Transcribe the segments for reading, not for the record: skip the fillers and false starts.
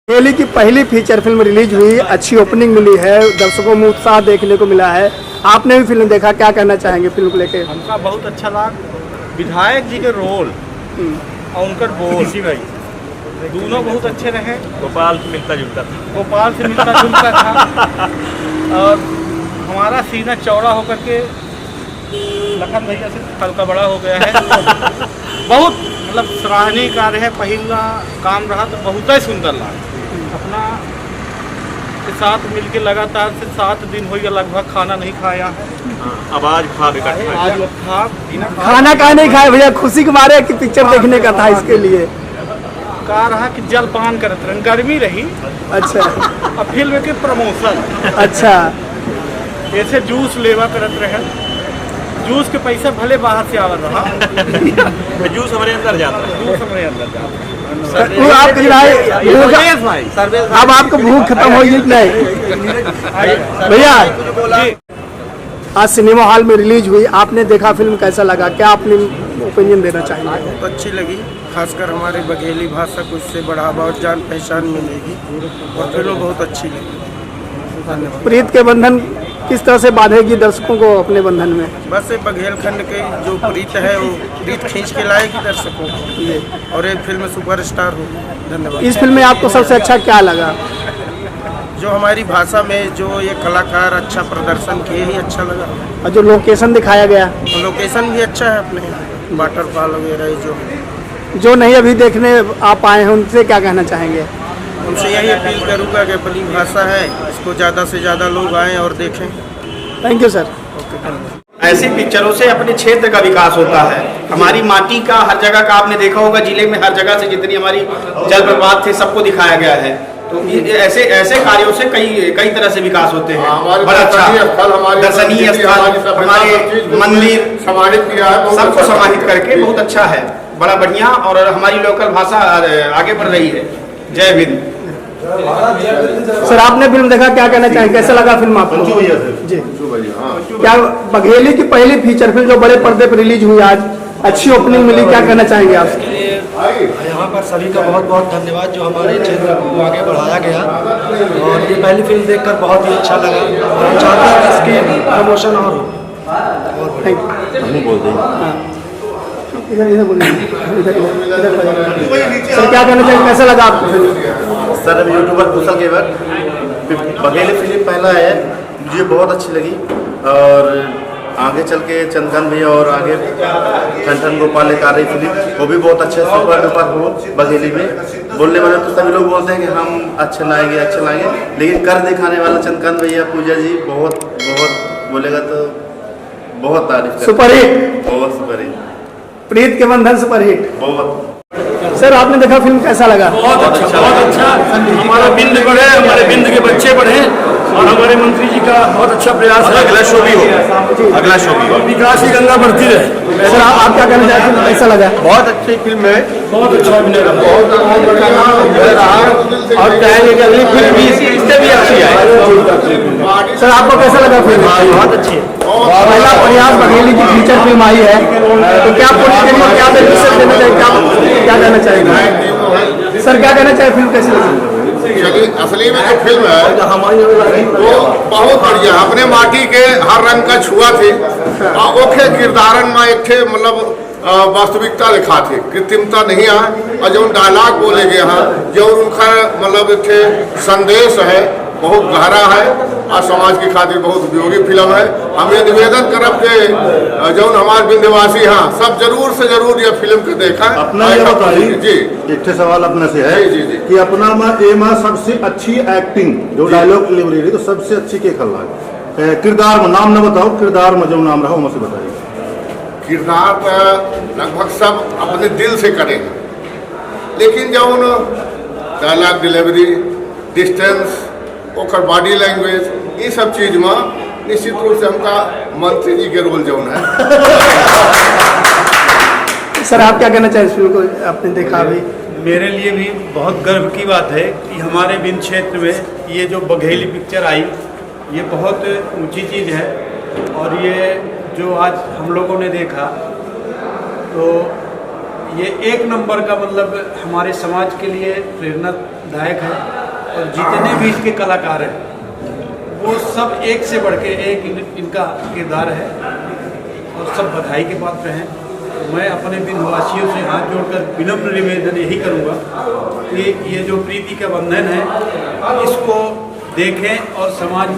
बघेली की पहली feature film release हुई, अच्छी ओपनिंग मिली है, दर्शकों में उत्साह देखने को मिला है। आपने भी फिल्म देखा, क्या कहना चाहेंगे फिल्म को लेके? हमका बहुत अच्छा लगा। विधायक जी के रोल और उनका बोल भाई दोनों बहुत अच्छे रहे। गोपाल से मिलता जुलता था। गोपाल से मिलता जुलता था और हमारा सीना चौड़ा होकर के लखन भैया से हल्का बड़ा हो गया है। बहुत मतलब सराहनीय कार्य है। पहला काम रहा तो बहुत ही सुंदर लगा। अपना के साथ मिलके लगातार से 7 दिन हो गया लगभग खाना नहीं खाया है। अब आज खा भी आज खा खाना का नहीं खाया भैया, खुशी के मारे कि पिक्चर देखने का था, इसके लिए कहा रहा कि जलपान करते रहे। गर्मी रही। अच्छा। अब फिल्म के प्रमोशन अच्छा, ऐसे जूस लेवा करते रहे। जूस के पैसा भले बाहर से आवर रहा। जूस हमारे अंदर जाता है। जूस हमारे अंदर जाता है। वो आपके अब आपको भूख खत्म हो गई कि नहीं भैया? आज सिनेमा हॉल में रिलीज हुई, आपने देखा फिल्म, कैसा लगा? क्या आपने ओपिनियन देना चाहेंगे? बहुत अच्छी लगी, खासकर हमारी बघेली भाषा को इससे बढ़ावा और जान पहचान मिलेगी और फिल्म बहुत अच्छी लगी। धन्यवाद। प्रीत के बंधन किस तरह से बांधेगी दर्शकों को अपने बंधन में? बस ये बघेलखंड के जो प्रीत है वो प्रीत खींच के लाएगी दर्शकों को और ये फिल्म सुपरस्टार होगी। धन्यवाद। इस फिल्म में आपको सबसे अच्छा क्या लगा? जो हमारी भाषा में जो ये कलाकार अच्छा प्रदर्शन किए ही अच्छा लगा। और जो लोकेशन दिखाया गया, लोकेशन भी अच्छा है अपने, वाटरफॉल वगैरह जो नहीं अभी देखने आप आए हैं उनसे क्या कहना चाहेंगे? उनसे यही अपील करूँगा कि अपनी भाषा है इसको ज़्यादा से ज़्यादा लोग आएँ और देखें। Thank you sir. ऐसी पिक्चरों से अपने क्षेत्र का विकास होता है। हमारी माटी का हर जगह का आपने देखा होगा, जिले में हर जगह से जितनी हमारी जलप्रपात थे सबको दिखाया गया है। तो ऐसे ऐसे कार्यों से कई तरह से विकास होते हैं। बड़ा अच्छा दर्शनीय स्थल, हमारे मंदिर समाहित किया है, सबको समाहित करके बहुत अच्छा है, बड़ा बढ़िया। और हमारी लोकल भाषा आगे बढ़ रही है। जय हिंद। सर आपने फिल्म देखा, क्या कहना चाहेंगे? कैसा लगा फिल्म आपको? जी, क्या बघेली की पहली फीचर फिल्म जो बड़े पर्दे पर रिलीज हुई आज, अच्छी ओपनिंग मिली, क्या कहना चाहेंगे आप? यहाँ पर सभी का बहुत बहुत धन्यवाद जो हमारे क्षेत्र को आगे बढ़ाया गया। और ये पहली फिल्म देखकर बहुत ही अच्छा लगा और हम चाहते हैं कि इसकी प्रमोशन और हो। सर क्या कहना चाहिए, कैसा लगा आपको फिल्म? सर अभी यूट्यूबर कुशल के वक्त बघेली फिल्म पहला है, मुझे बहुत अच्छी लगी। और आगे चल के चंदन भी और आगे ठन गोपाल एक आ रही फिल्म, वो भी बहुत अच्छे सुपर डुपर हो बघेली में। बोलने वाले तो सभी लोग बोलते हैं कि हम अच्छे लाएंगे, लेकिन कर दिखाने वाला चंदन भैया पूजा जी बहुत बहुत बोलेगा तो बहुत तारीफ। सुपर हिट, बहुत सुपर हिट। प्रीत के बंधन सुपर हिट बहुत। सर आपने देखा फिल्म, कैसा लगा? बहुत अच्छा। हमारा बिंद बढ़े, हमारे बिंद के बच्चे बढ़े और हमारे मंत्री जी का बहुत अच्छा प्रयास है। अगला शो भी हो, अगला शो भी हो। विकास की गंगा बढ़ती रहे। सर आप क्या कहना चाहते हैं, कैसा लगा? बहुत अच्छी फिल्म है, बहुत अच्छा अभिनय रहा। और चाहेंगे कि अगली फिल्म भी इससे भी अच्छी आए। सर आपको कैसा लगा फिल्म? बहुत अच्छी है। पहला प्रयास बघेली की फीचर फिल्म आई है, तो क्या पूरी फिल्म क्या मैसेज देना चाहिए, क्या कहना चाहेंगे सर? क्या कहना चाहिए, फिल्म कैसी लगी? असली में जो फिल्म है वो बहुत बढ़िया, अपने माटी के हर रंग का छुआ थे और ओखे किरदारन में एक थे मतलब वास्तविकता लिखा थे, कृत्रिमता नहीं है। और जो डायलॉग बोले गए हैं, जो उनका मतलब एक संदेश है बहुत गहरा है और समाज की खातिर बहुत उपयोगी फिल्म है। हम ये निवेदन करब के जो हमारे विंध्यवासी हाँ सब जरूर से जरूर ये फिल्म के देखा। अपना ये बताइए जी, एक सवाल अपने से है जी, जी। कि अपना में सबसे अच्छी एक्टिंग जो डायलॉग डिलीवरी रही तो सबसे अच्छी के खल है किरदार में नाम न बताओ, किरदार में जो नाम रहा मुझसे बताइए। किरदार लगभग सब अपने दिल से करेंगे, लेकिन जो डायलॉग डिलीवरी, डिस्टेंस, ओकर बॉडी लैंग्वेज, ये सब चीज में निश्चित रूप से हमका मंत्री जी के रोल जो है। सर आप क्या कहना चाहिए, इस फिल्म को आपने देखा अभी? मेरे लिए भी बहुत गर्व की बात है कि हमारे बिन क्षेत्र में ये जो बघेली पिक्चर आई, ये बहुत ऊंची चीज़ है। और ये जो आज हम लोगों ने देखा तो ये एक नंबर का मतलब हमारे समाज के लिए प्रेरणादायक है। और जितने भी इसके कलाकार हैं वो सब एक से बढ़ के एक इनका किरदार है और सब बधाई के पात्र हैं। मैं अपने बिंदवासियों से हाथ जोड़कर विनम्र निवेदन यही करूंगा कि ये जो प्रीति का बंधन है इसको देखें और समाज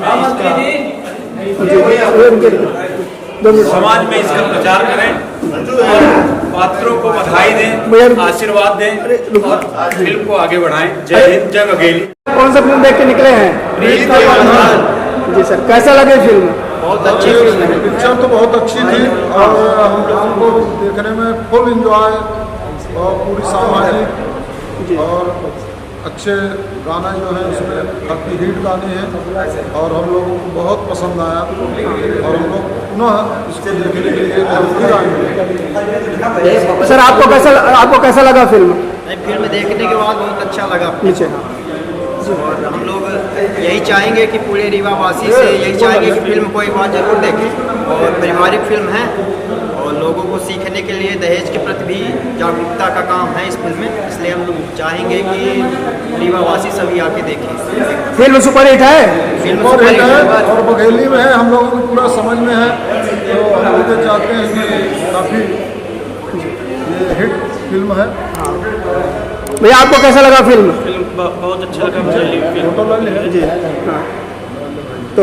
में इसका प्रचार करें और पात्रों को बधाई दें, आशीर्वाद दें और फिल्म को आगे बढ़ाएं। जय हिंद, जय बघेली। कौन सा फिल्म देख के निकले हैं? जी सर, कैसा लगे फिल्म? बहुत अच्छी फिल्म है। पिक्चर तो बहुत अच्छी थी और हम लोगों को देखने में फुल एंजॉय और पूरी सामाजिक और अच्छे गाना जो है उसमें काफ़ी हिट गाने हैं और हम लोगों को बहुत पसंद आया और हम लोग पुनः इसको देखने के लिए जल्दी आएंगे। सर आपको कैसा लगा फिल्म? फिल्म देखने के बाद बहुत अच्छा लगा। नीचे और हम लोग यही चाहेंगे कि पूरे रीवावासी से यही चाहेंगे कि फिल्म को एक बार जरूर देखें और पारिवारिक फिल्म है और लोगों को सीखने के लिए दहेज के प्रति भी जागरूकता का काम है इस फिल्म में, इसलिए हम लोग चाहेंगे कि रीवावासी सभी आके देखें। फिल्म सुपरहिट है? फिल्म सुपरहिट है और बघेली में है, हम लोगों को पूरा समझ में है, तो हम लोग चाहते हैं कि काफ़ी ये हिट फिल्म है। भैया आपको कैसा लगा फिल्म? बहुत अच्छा लगा मुझे फिल्म। जी हाँ। तो